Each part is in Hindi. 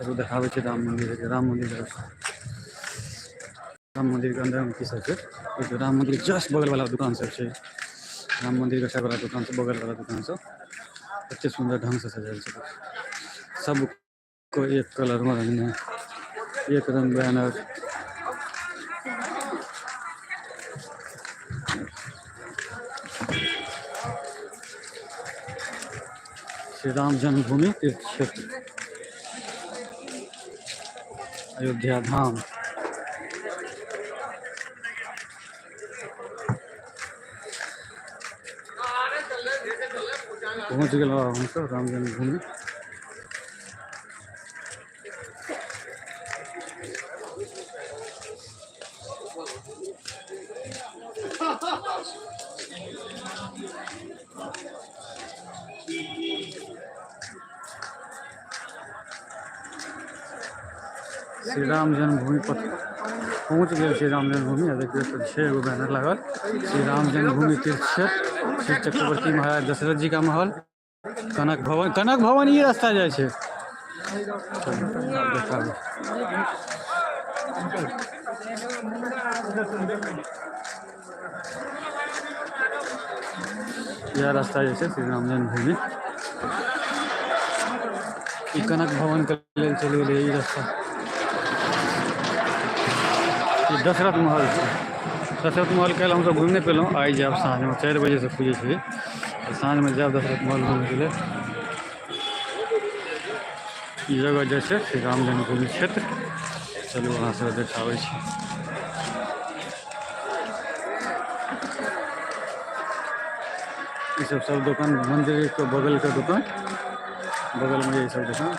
चलो देखावे छे राम मंदिर के। राम मंदिर के अंदर में की सब छे। तो राम मंदिर जस्ट बगल वाला दुकान सब छे। राम मंदिर के साइड वाला दुकान से बगल वाला दुकान सब अच्छे सुंदर ढंग से सजायल छे। सब को एक कलर में रंगने, एक रंग बैनर। श्री राम जन्मभूमि तीर्थ क्षेत्र अयोध्या धाम। पहुँच गए हम सब राम जन्मभूमि। श्री राम जन्मभूमि पथ पहुँच गए। श्री राम जन्मभूमि देखिए तो 6 गो बैनर लगल। श्री राम जन्मभूमि तीर्थ क्षेत्र, श्री चक्रवर्ती महाराज दशरथ जी का महल, कनक भवन ये रास्ता जाए छे। यह रास्ता जैसे श्री राम जन्मभूमि कनक भवन के लिए चल गए। रास्ता दशरथ महल से। दशरथ महल कल हम सब घूमने पेलो। आई जाब साँझ में 4 बजे से खुले छे। साँझ में जाब दशरथ महल घूमे के लिए। जगह जैसे श्री राम जन्मभूमि क्षेत्र। चलो वहाँ से देखावे छे। ये सब दुकान मंदिर के बगल का दुकान, बगल में ये सब दुकान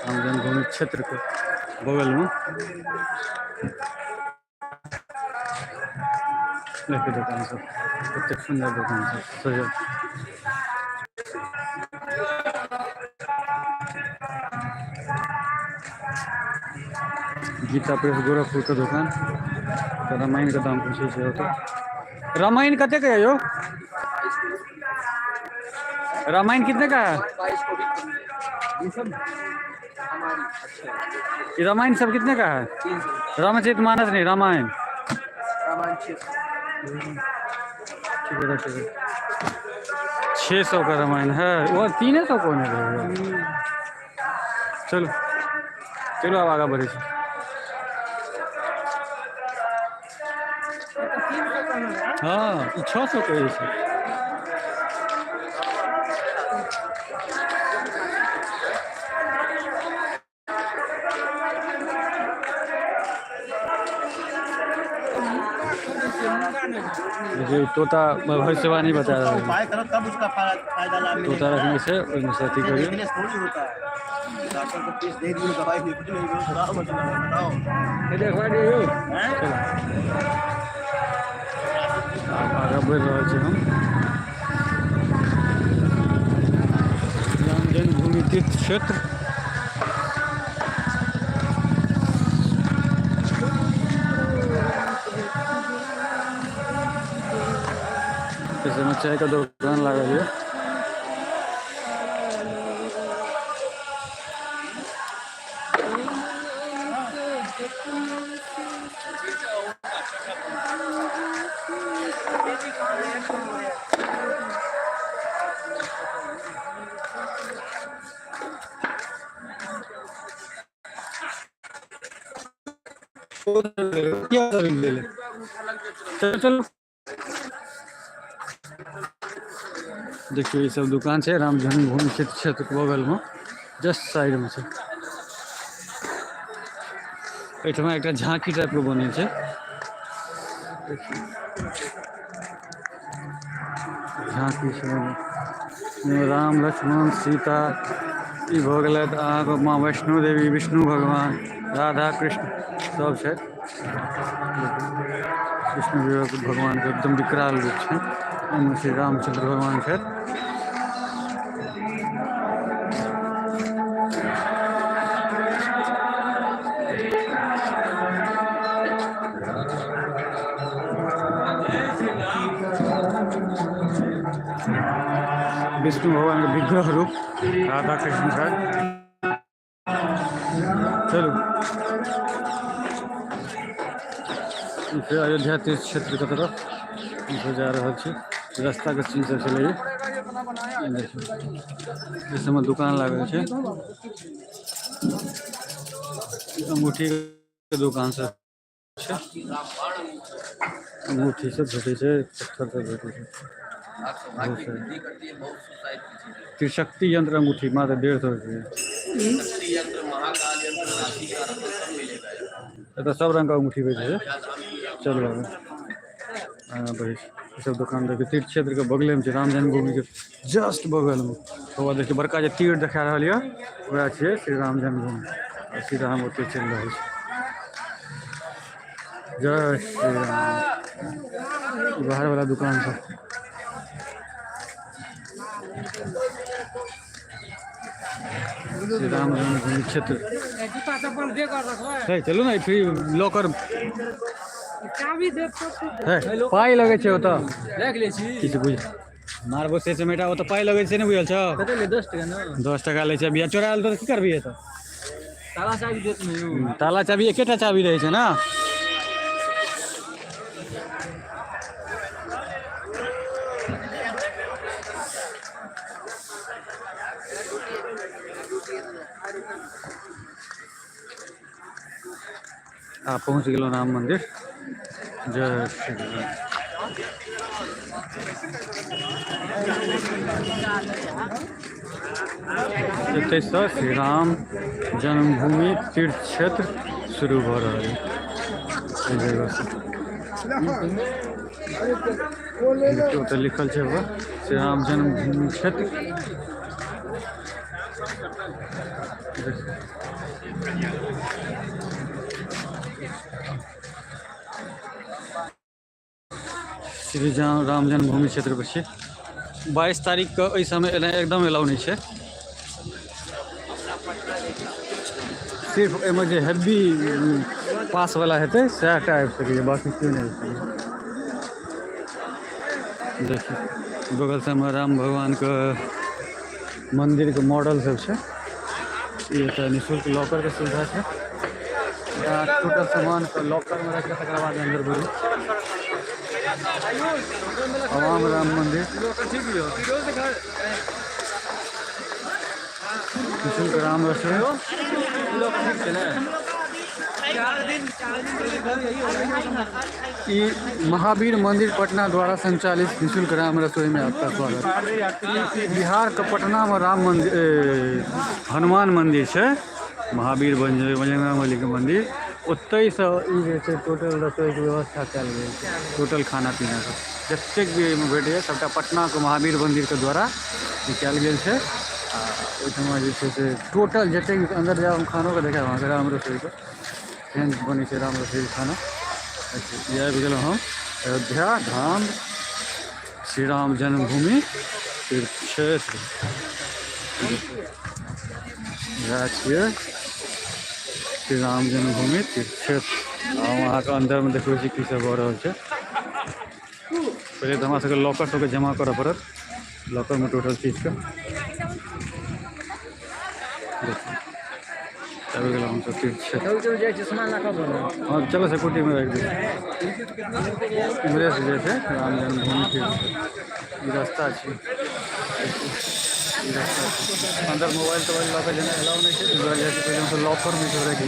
राम जन्मभूमि क्षेत्र के बगल में देखिए दुकान सब कितने सुंदर दुकान सब सजा। गीता प्रेस गोरखपुर का दुकान। तो रामायण का दाम पूछे छे तो रामायण कते का है यो? रामायण कितने का है? ये रामायण सब कितने का है? रामचरितमानस नहीं, रामायण 600 का रामायण है। वो 300 कौन है? चलो चलो अब आगे बढ़े। हाँ 600 का है। तोता भविष्यवाणी बता रहा है। तब उसका फायदा तोता रखने से उसमें से अति करिए। डॉक्टर को फीस दे दियो, दवाई दे दियो, बताओ बताओ ये देखवा दियो हैं। आगे बढ़ रहे छे हम। राम जन्मभूमि तीर्थ क्षेत्र। इसमें चाय का दुकान लगा है। चलो देखिए ये सब दुकान है राम जन्मभूमि क्षेत्र के बगल में जस्ट साइड में से। एठमा एक झांकी टाइप के बने छे। झांकी राम लक्ष्मण सीता ई भ गए। अहाँ माँ वैष्णो देवी, विष्णु भगवान, राधा कृष्ण सब है। विष्णु भगवान के एकदम विकराल रूप है। श्री रामचंद्र भगवान है। विष्णु भगवान का विग्रह रूप राधा कृष्ण है। चलू फिर अयोध्या तीर्थ क्षेत्र के तरफ जा रहा है। रास्ता के चीज सब चले इस समय दुकान लागल है। अंगूठी के दुकान से अंगूठी सब भेटे छै, पत्थर सब भेटे छै। त्रिशक्ति यंत्र अंगूठी मात्र 150 रुपये। तो सब रंग का अंगूठी बेचे है। चलो भाई सब दुकान देखिए तीर्थ क्षेत्र के बगले में राम जन्मभूमि के जस्ट बगल में। तो देखिए बड़का जो तीर देखा रहा है वह है श्री राम जन्मभूमि। सीधा हम ओते चल रहे हैं। जय श्री राम। बाहर वाला दुकान से श्री राम जन्मभूमि क्षेत्र है। चलो ना फ्री लॉकर पाई लगे छे ओत देख ले छी किछ बुझ मारबो से समेटा ओत पाई लगे छे ने बुझल छ कते ले 10 टका न 10 टका ले छे। बिया चोरायल तो की करबी त ताला चाबी देत नहीं। ताला चाबी एकेटा चाबी रहे छे ना। आप पहुंच गए राम मंदिर। जय श्री राम। श्री राम जन्मभूमि तीर्थ क्षेत्र शुरू हो रहा है। तो लिखल है वो श्री राम जन्मभूमि क्षेत्र। श्री राम जन्मभूमि क्षेत्र पर 22 तारीख का इस समय एकदम अलाउ नहीं है। सिर्फ एम जे हेवी पास वाला है सैटा आबि सके, बाकी क्यों नहीं। देखिए बगल से राम भगवान का मंदिर के मॉडल सब है। ये तो निःशुल्क लॉकर के सुविधा है। टोटल सामान को लॉकर में रख तक बाद अंदर बोली आवाम राम मंदिर निःशुल्क राम रसोई। महावीर मंदिर पटना द्वारा संचालित निःशुल्क राम रसोई में आपका स्वागत। बिहार के पटना में राम मंदिर हनुमान मंदिर है। महावीर बजरंगबली के मंदिर ओतई से टोटल रसोई के व्यवस्था कल गई। टोटल खाना पीना का जतेक भी भेटे सबटा पटना के महावीर मंदिर के द्वारा कल गई है। से टोटल जतेक अंदर जाओ खानों का देखा वहाँ राम रसोई का बनी है। राम रसोई खाना यह गल हम अयोध्या धाम श्री राम जन्मभूमि तीर्थ क्षेत्र श्री राम जन्मभूमि तीर्थ क्षेत्र। वहाँ के अंदर में देखो की सब हो रहा है। पहले तो हमारे लॉकर सबके जमा कर पड़त। लॉकर में टोटल चीज का हम सब तीर्थ क्षेत्र। हाँ चलो सिक्योरिटी में रख दी इमरे से जैसे राम जन्मभूमि तीर्थ रास्ता अच्छी अंदर मोबाइल तोबाइल लॉकर जाना अलाउ नहीं है। पहले लॉकर में रख